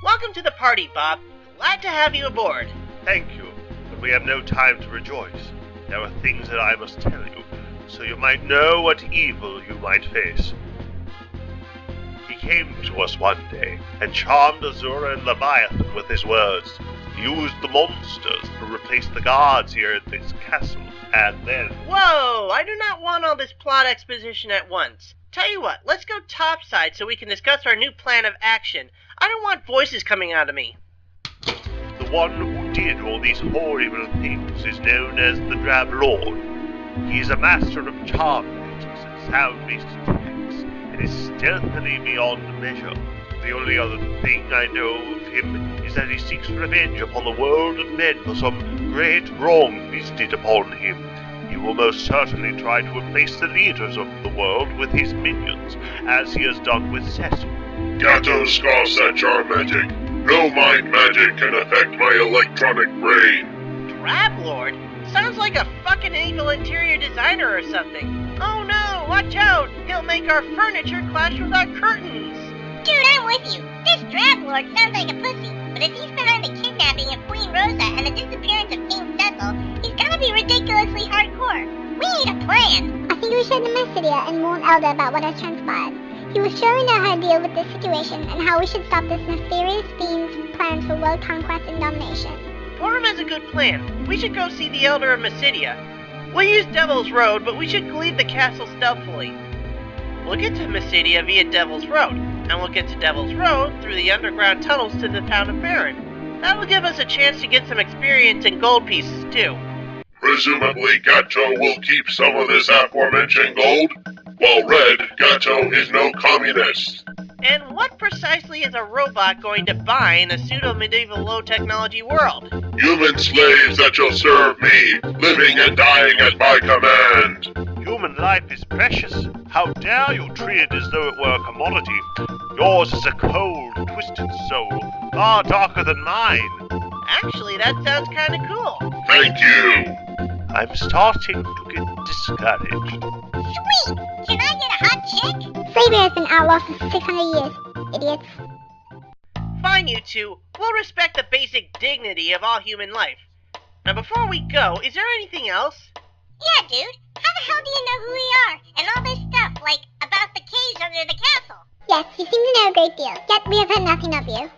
Welcome to the party, Bob. Glad to have you aboard. Thank you, but we have no time to rejoice. There are things that I must tell you, so you might know what evil you might face. He came to us one day, and charmed Azura and Leviathan with his words. He used the monsters to replace the guards here at this castle, and then... Whoa! I do not want all this plot exposition at once. Tell you what, let's go topside so we can discuss our new plan of action. I don't want voices coming out of me. The one who did all these horrible things is known as the Drab Lord. He is a master of charm magics and sound-based attacks, and is stealthily beyond measure. The only other thing I know of him is that he seeks revenge upon the world of men for some great wrong visited upon him. He will most certainly try to replace the leaders of the world with his minions, as he has done with Cecil. Gato scoffs at charm magic. No mind magic can affect my electronic brain. Drab Lord? Sounds like a fucking evil interior designer or something. Oh no, watch out! He'll make our furniture clash with our curtains! Dude, I'm with you. This Drab Lord sounds like a pussy, but if he's behind the kidnapping of Queen Rosa and the disappearance of King Cecil, he's gotta be ridiculously hardcore. We need a plan. I think we should mess Lydia and warn Elder about what has transpired. He will surely know how to deal with this situation and how we should stop this nefarious fiend's plans for world conquest and domination. Porom has a good plan. We should go see the Elder of Mysidia. We'll use Devil's Road, but we should leave the castle stealthily. We'll get to Mysidia via Devil's Road, and we'll get to Devil's Road through the underground tunnels to the town of Baron. That'll give us a chance to get some experience in gold pieces, too. Presumably Gato will keep some of this aforementioned gold, while Red, Gato is no communist. And what precisely is a robot going to buy in a pseudo-medieval low-technology world? Human slaves that shall serve me, living and dying at my command. Human life is precious. How dare you treat it as though it were a commodity? Yours is a cold, twisted soul, far darker than mine. Actually, that sounds kinda cool. Thank you. I'm starting to get discouraged. Sweet! Can I get a hot chick? Slavery has been outlawed for 600 years, idiots. Fine, you two. We'll respect the basic dignity of all human life. Now, before we go, is there anything else? Yeah, dude. How the hell do you know who we are? And all this stuff, like, about the caves under the castle? Yes, you seem to know a great deal, yet we have heard nothing of you.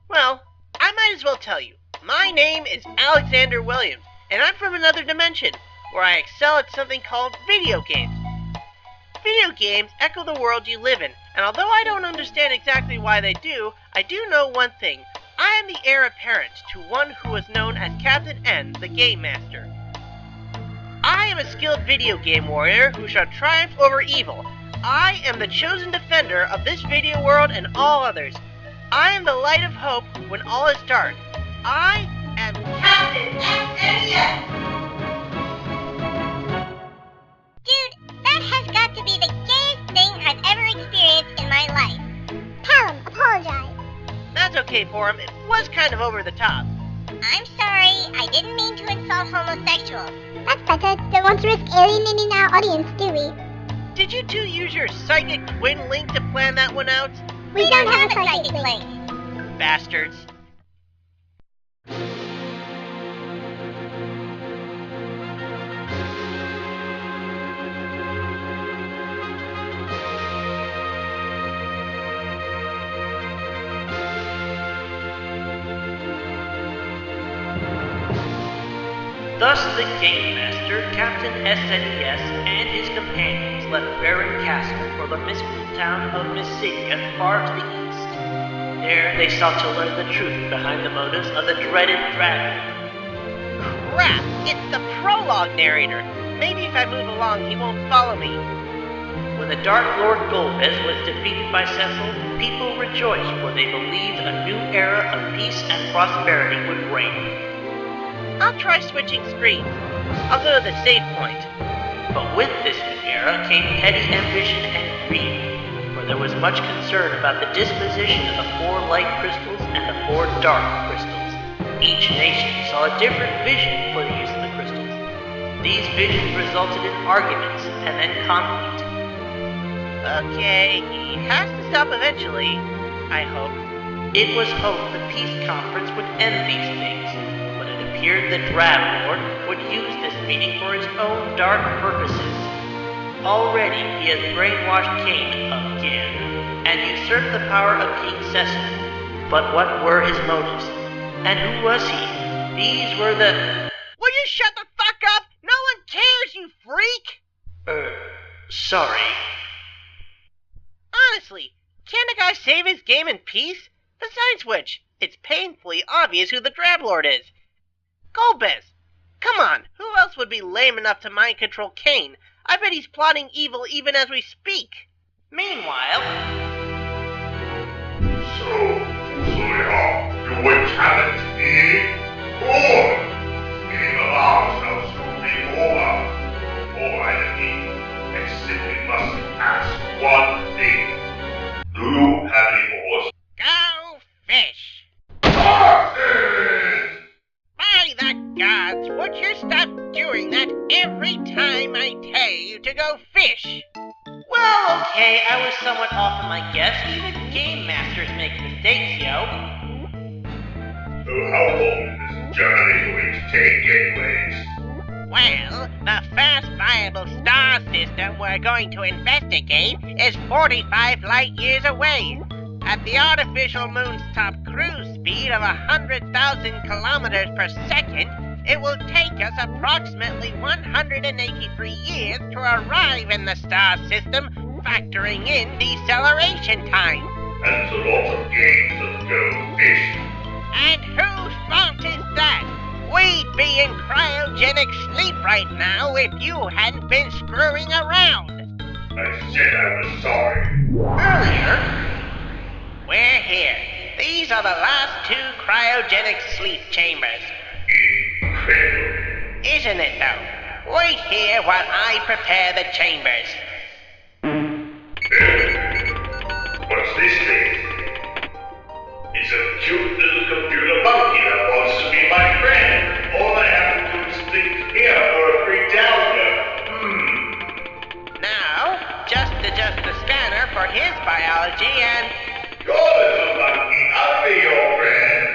Well, I might as well tell you. My name is Alexander Williams, and I'm from another dimension, where I excel at something called video games. Video games echo the world you live in, and although I don't understand exactly why they do, I do know one thing. I am the heir apparent to one who is known as Captain N, the Game Master. I am a skilled video game warrior who shall triumph over evil. I am the chosen defender of this video world and all others. I am the light of hope when all is dark. I am Captain SNES! Dude, that has got to be the gayest thing I've ever experienced in my life. Porom, apologize. That's okay, Porom. It was kind of over the top. I'm sorry, I didn't mean to insult homosexuals. That's better. Don't want to risk alienating our audience, do we? Did you two use your psychic twin link to plan that one out? We don't have a psychic link. link. Bastards. Thus the Game Master, Captain SNES, and his companions left Baron Castle for the mystical town of Mysidia, far to the east. There they sought to learn the truth behind the motives of the dreaded dragon. Crap! It's the prologue narrator! Maybe if I move along he won't follow me. When the Dark Lord Golbez was defeated by Cecil, people rejoiced, for they believed a new era of peace and prosperity would reign. I'll try switching screens. I'll go to the save point. But with this new era came petty ambition and greed, for there was much concern about the disposition of 4 light crystals and the 4 dark crystals. Each nation saw a different vision for the use of the crystals. These visions resulted in arguments and then conflict. Okay, he has to stop eventually, I hope. It was hoped the peace conference would end these things, but it appeared the Drab Lord would use this meeting for his own dark purposes. Already he has brainwashed Cain again, and usurped the power of King Cecil. But what were his motives? And who was he? These were the... Will you shut the fuck up? No one cares, you freak! Sorry. Honestly, can't a guy save his game in peace? Besides which, it's painfully obvious who the Drab Lord is. Golbez! Come on, who else would be lame enough to mind control Cain? I bet he's plotting evil even as we speak. Meanwhile... So, Fusoya, you would challenge me? Good! Game of ours shall soon be over. Alright, again. Except we must ask one thing. Do you have any more? Go fish! Horses! By the gods, would you stop doing that every time I tell you to go fish? Well, okay, I was somewhat off on my guess. Even game masters make mistakes, yo. So how long is this journey going to take anyways? Well, the first viable star system we're going to investigate is 45 light years away. At the artificial moon's top cruise speed of 100,000 kilometers per second, it will take us approximately 183 years to arrive in the star system, factoring in deceleration time. That's a lot of games that go fish. And whose fault is that? We'd be in cryogenic sleep right now if you hadn't been screwing around. I said I was sorry. Earlier... We're here. These are the last 2 cryogenic sleep chambers. Incredible. Isn't it, though? Wait here while I prepare the chambers. What's this thing? It's a cute little computer monkey that wants to be my friend. All I have to do is click here for a free download. Now, just adjust the scanner for his biology and... Go, little monkey. I'll be your friend.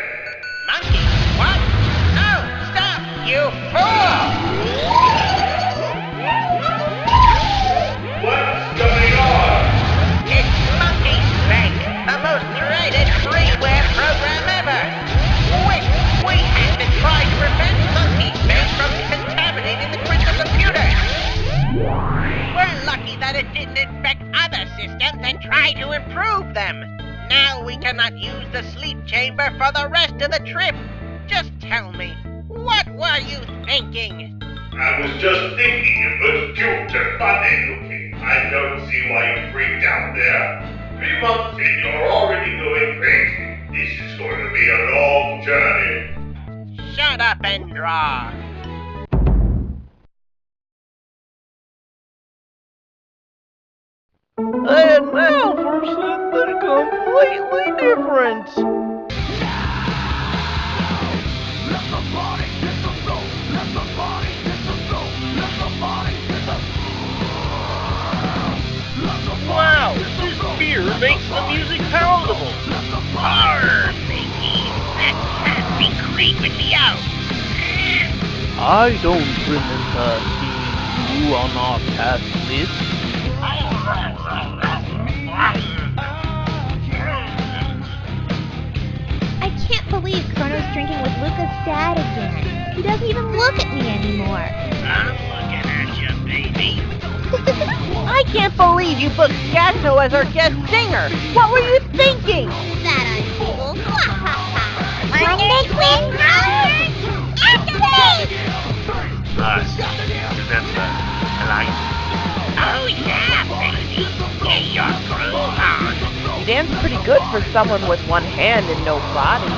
Monkey? What? No! Stop, you fool! What's going on? It's MonkeyPAL, the most dreaded freeware program ever. We have to try to prevent MonkeyPAL from contaminating the critical computers. We're lucky that it didn't infect other systems and try to improve them. Now we cannot use the sleep chamber for the rest of the trip. Just tell me, what were you thinking? I was just thinking it was cute and funny looking. I don't see why you freaked out there. 3 months in, you're already going crazy. This is going to be a long journey. Shut up and draw. And now for something completely different. Wow, this beer makes the music palatable. Arr, Mickey, that can't be creeping me out. I don't remember seeing you on our task list. I can't believe Chrono's drinking with Lucca's dad again. He doesn't even look at me anymore. I'm looking at you, baby. I can't believe you booked Gato as our guest singer. What were you thinking? That uncool. Wonder Twin powers, activate! Remember, Oh yeah, baby. Get your groove on. You dance pretty good for someone with one hand and no body.